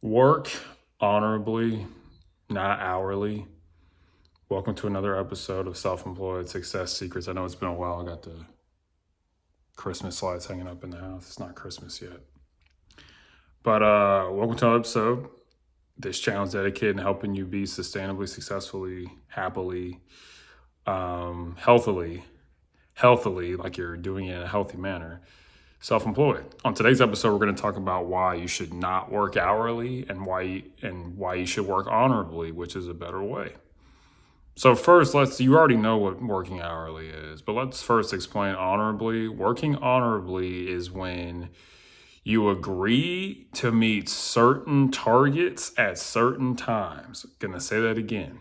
Work honorably, not hourly. Welcome to another episode of Self Employed Success Secrets. I know it's been a while. I got the Christmas lights hanging up in the house. It's not Christmas yet. But welcome to another episode. This channel is dedicated in helping you be sustainably, successfully, happily, healthily, like you're doing it in a healthy manner, self-employed. On today's episode, we're going to talk about why you should not work hourly and why you should work honorably, which is a better way. So first, you already know what working hourly is, but let's first explain honorably. Working honorably is when you agree to meet certain targets at certain times. Gonna say that again.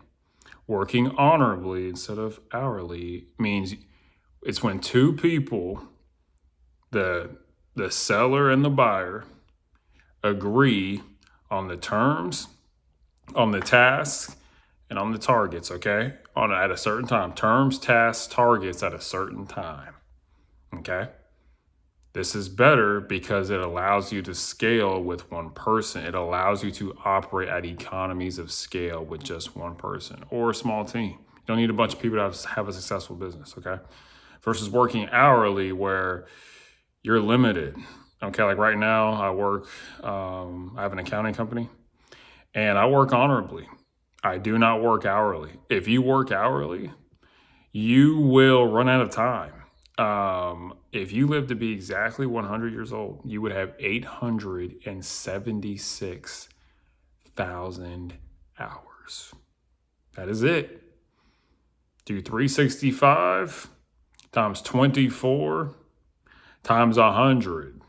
Working honorably instead of hourly means it's when two people, the seller and the buyer, agree on the terms, on the tasks, and on the targets, okay? At a certain time. Terms, tasks, targets at a certain time. Okay? This is better because it allows you to scale with one person. It allows you to operate at economies of scale with just one person or a small team. You don't need a bunch of people to have a successful business, okay? Versus working hourly where you're limited. Okay, like right now I work, I have an accounting company and I work honorably. I do not work hourly. If you work hourly, you will run out of time. If you live to be exactly 100 years old, you would have 876,000 hours. That is it. Do 365 times 24 times 100.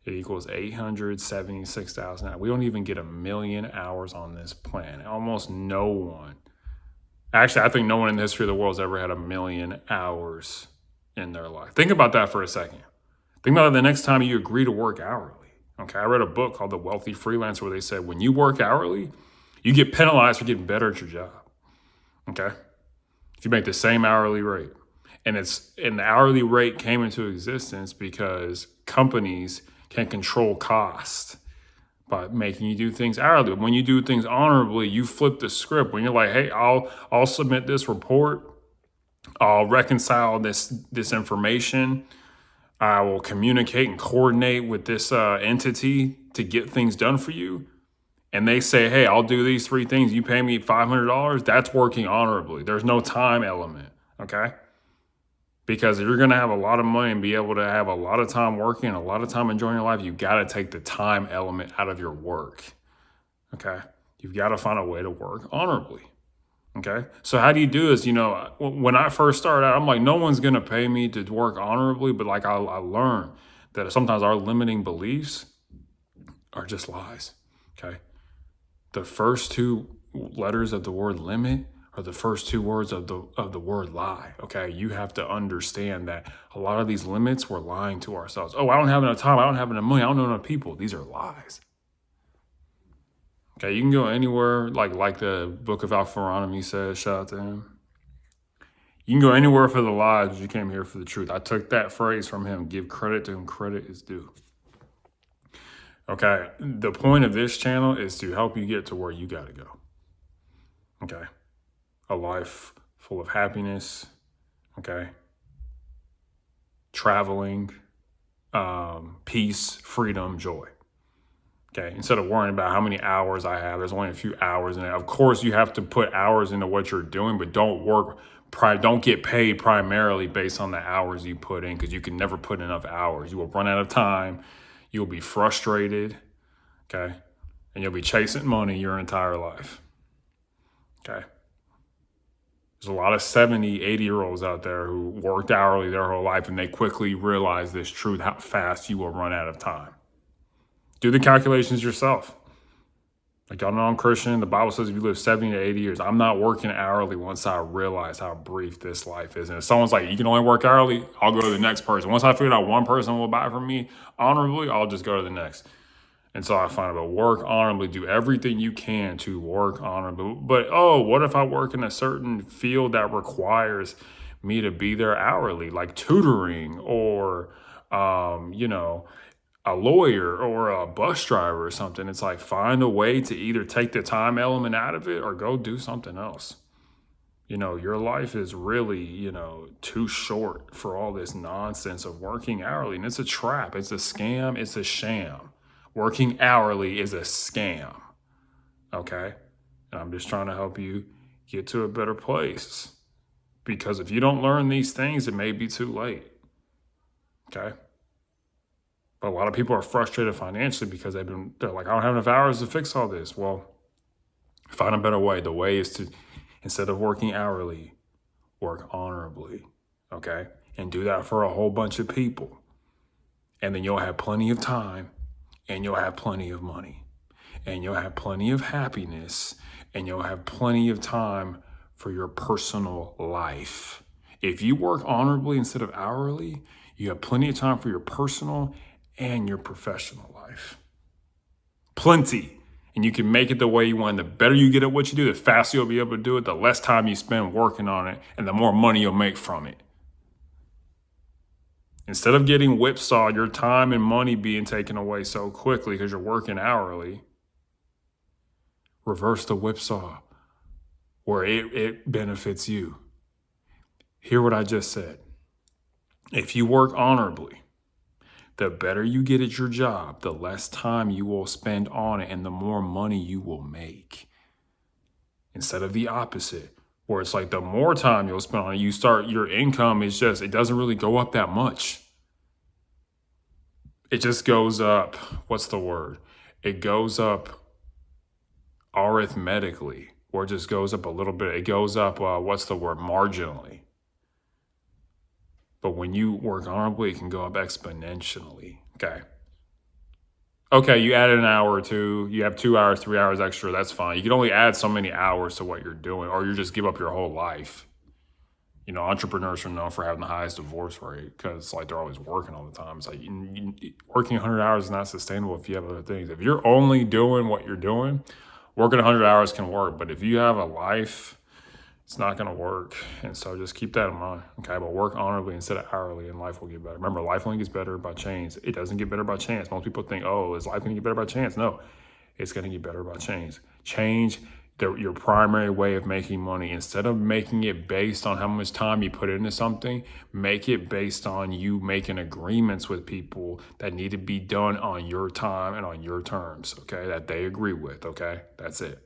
It equals 876,000 hours. We don't even get 1,000,000 hours on this planet. Almost no one. Actually, I think no one in the history of the world has ever had 1,000,000 hours in their life. Think about that for a second. Think about it the next time you agree to work hourly. Okay, I read a book called The Wealthy Freelancer where they said when you work hourly, you get penalized for getting better at your job. Okay, if you make the same hourly rate, and the hourly rate came into existence because companies can control cost by making you do things hourly. When you do things honorably, you flip the script. When you're like, hey, I'll submit this report, I'll reconcile this information, I will communicate and coordinate with this entity to get things done for you. And they say, hey, I'll do these three things. You pay me $500. That's working honorably. There's no time element, okay? Because if you're going to have a lot of money and be able to have a lot of time working and a lot of time enjoying your life, you got to take the time element out of your work, okay? You've got to find a way to work honorably, okay? So how do you do this? You know, when I first started out, I'm like, no one's going to pay me to work honorably, but like I learned that sometimes our limiting beliefs are just lies, okay? The first two letters of the word limit are the first two words of the word lie. Okay, you have to understand that a lot of these limits we're lying to ourselves. Oh, I don't have enough time. I don't have enough money. I don't know enough people. These are lies. Okay, you can go anywhere, like the Book of Alpharonomy says. Shout out to him. You can go anywhere for the lies, but you came here for the truth. I took that phrase from him. Give credit to whom credit is due. Okay, the point of this channel is to help you get to where you got to go. Okay. A life full of happiness, okay? Traveling, peace, freedom, joy. Okay, instead of worrying about how many hours I have, there's only a few hours in it. Of course, you have to put hours into what you're doing, but don't get paid primarily based on the hours you put in because you can never put enough hours. You will run out of time. You'll be frustrated, okay? And you'll be chasing money your entire life, okay? There's a lot of 70, 80-year-olds out there who worked hourly their whole life and they quickly realize this truth, how fast you will run out of time. Do the calculations yourself. Like, y'all know I'm Christian. The Bible says if you live 70 to 80 years, I'm not working hourly once I realize how brief this life is. And if someone's like, you can only work hourly, I'll go to the next person. Once I figure out one person will buy from me honorably, I'll just go to the next. And so I find about work honorably, do everything you can to work honorably. But, what if I work in a certain field that requires me to be there hourly, like tutoring or, a lawyer or a bus driver or something. It's like, find a way to either take the time element out of it or go do something else. Your life is really, too short for all this nonsense of working hourly. And it's a trap. It's a scam. It's a sham. Working hourly is a scam. Okay? And I'm just trying to help you get to a better place. Because if you don't learn these things, it may be too late. Okay? But a lot of people are frustrated financially because they're like, I don't have enough hours to fix all this. Well, find a better way. The way is to, instead of working hourly, work honorably. Okay? And do that for a whole bunch of people. And then you'll have plenty of time, and you'll have plenty of money, and you'll have plenty of happiness, and you'll have plenty of time for your personal life. If you work honorably instead of hourly, you have plenty of time for your personal and your professional life. Plenty. And you can make it the way you want. The better you get at what you do, the faster you'll be able to do it, the less time you spend working on it, and the more money you'll make from it. Instead of getting whipsawed, your time and money being taken away so quickly because you're working hourly, reverse the whipsaw where it benefits you. Hear what I just said. If you work honorably, the better you get at your job, the less time you will spend on it and the more money you will make. Instead of the opposite, where it's like the more time you'll spend on it, your income is just, it doesn't really go up that much. It just goes up, what's the word? It goes up arithmetically, or it just goes up a little bit. It goes up, marginally. But when you work honorably, it can go up exponentially. Okay, you added an hour or two. You have 2 hours, 3 hours extra. That's fine. You can only add so many hours to what you're doing, or you just give up your whole life. Entrepreneurs are known for having the highest divorce rate because they're always working all the time. It's like working 100 hours is not sustainable if you have other things. If you're only doing what you're doing, working 100 hours can work. But if you have a life, it's not going to work. And so just keep that in mind. Okay, but work honorably instead of hourly and life will get better. Remember, life only gets better by chance. It doesn't get better by chance. Most people think, is life going to get better by chance? No, it's going to get better by chance. Change your primary way of making money. Instead of making it based on how much time you put into something, make it based on you making agreements with people that need to be done on your time and on your terms, okay, that they agree with, okay? That's it.